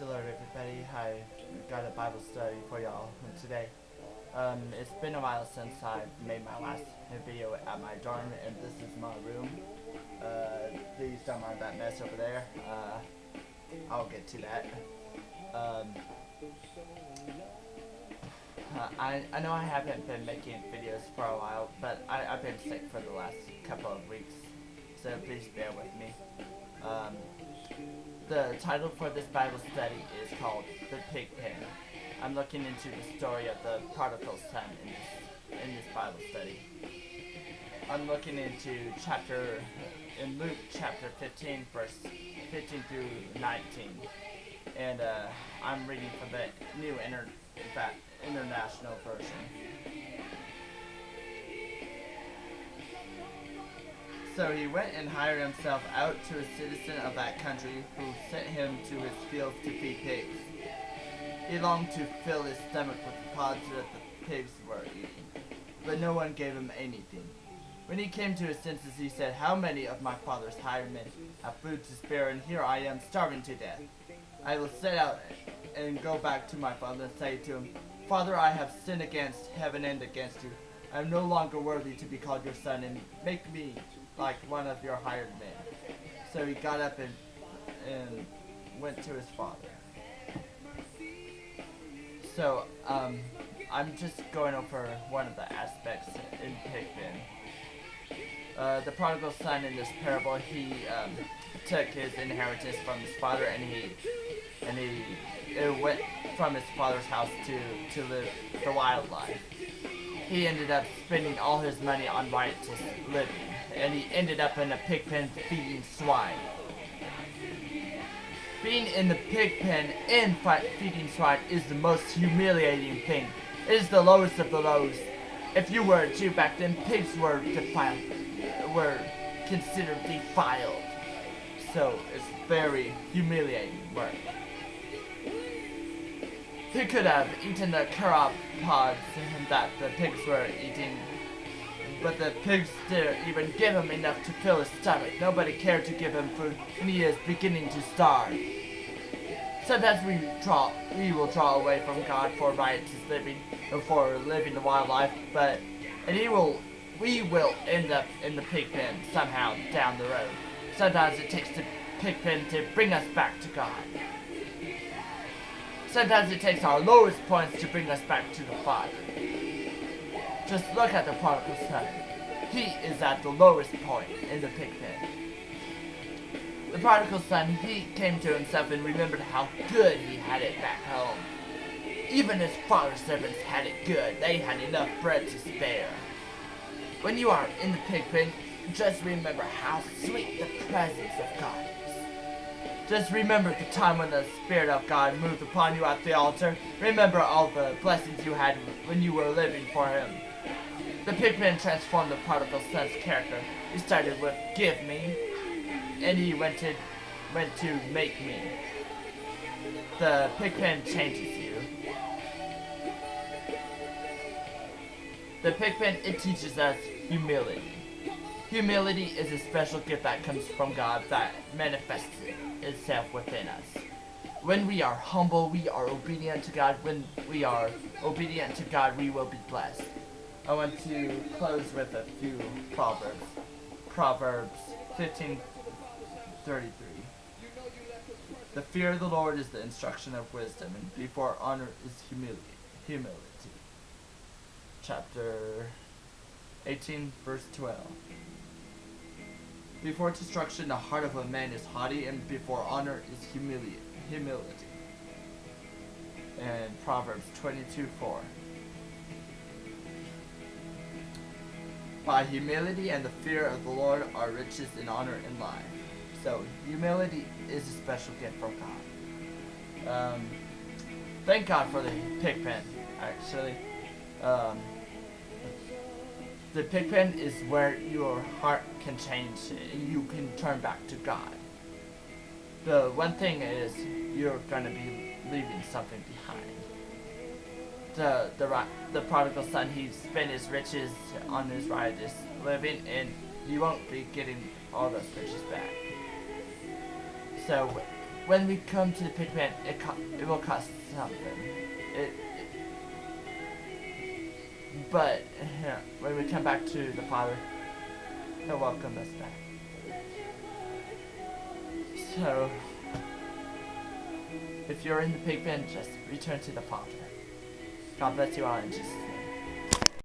the Lord, everybody. I got a Bible study for y'all today. It's been a while since I made my last video at my dorm, and this is my room. Please don't mind that mess over there. I'll get to that. I know I haven't been making videos for a while, but I've been sick for the last couple of weeks, so please bear with me. The title for this Bible study is called The Pig Pen. I'm looking into the story of the Prodigal Son in this Bible study. I'm looking into Luke chapter 15, verse 15 through 19. And I'm reading from the New International Version. So he went and hired himself out to a citizen of that country, who sent him to his fields to feed pigs. He longed to fill his stomach with the pods that the pigs were eating, but no one gave him anything. When he came to his senses, he said, "How many of my father's hired men have food to spare, and here I am starving to death? I will set out and go back to my father and say to him, 'Father, I have sinned against heaven and against you. I am no longer worthy to be called your son, and make me like one of your hired men.' So he got up and went to his father." So, I'm just going over one of the aspects in Pigpen. The prodigal son in this parable, he took his inheritance from his father, and he went from his father's house to live the wild life. He ended up spending all his money on riotous living, and he ended up in a pig pen feeding swine. Being in the pig pen and feeding swine is the most humiliating thing. It is the lowest of the lows. If you were a Jew back then, pigs were considered defiled. So it's very humiliating work. He could have eaten the carob pods that the pigs were eating, but the pigs didn't even give him enough to fill his stomach. Nobody cared to give him food, and he is beginning to starve. Sometimes we will draw away from God for riotous living, or for living the wild life, we will end up in the pig pen somehow down the road. Sometimes it takes the pig pen to bring us back to God. Sometimes it takes our lowest points to bring us back to the Father. Just look at the prodigal son. He is at the lowest point in the pig pen. The prodigal son, he came to himself and remembered how good he had it back home. Even his father's servants had it good. They had enough bread to spare. When you are in the pig pen, just remember how sweet the presence of God is. Just remember the time when the Spirit of God moved upon you at the altar. Remember all the blessings you had when you were living for Him. The pig pen transformed the prodigal son's character. He started with "give me," and he went to "make me." The pig pen changes you. The pig pen, it teaches us humility. Humility is a special gift that comes from God that manifests itself within us. When we are humble, we are obedient to God. When we are obedient to God, we will be blessed. I want to close with a few proverbs. Proverbs 15:33. The fear of the Lord is the instruction of wisdom, and before honor is humility. Chapter 18, verse 12. Before destruction, the heart of a man is haughty, and before honor is humility. And Proverbs 22:4. By humility and the fear of the Lord are riches and honor in life. So humility is a special gift from God. Thank God for the pig pen, actually. The pig pen is where your heart can change and you can turn back to God. The one thing is, you're going to be leaving something behind. The prodigal son, he spent his riches on his riotous living, and he won't be getting all those riches back. So when we come to the pig pen, it will cost something. But when we come back to the Father, He'll welcome us back. So, if you're in the pig pen, just return to the Father. God bless you all in Jesus' name.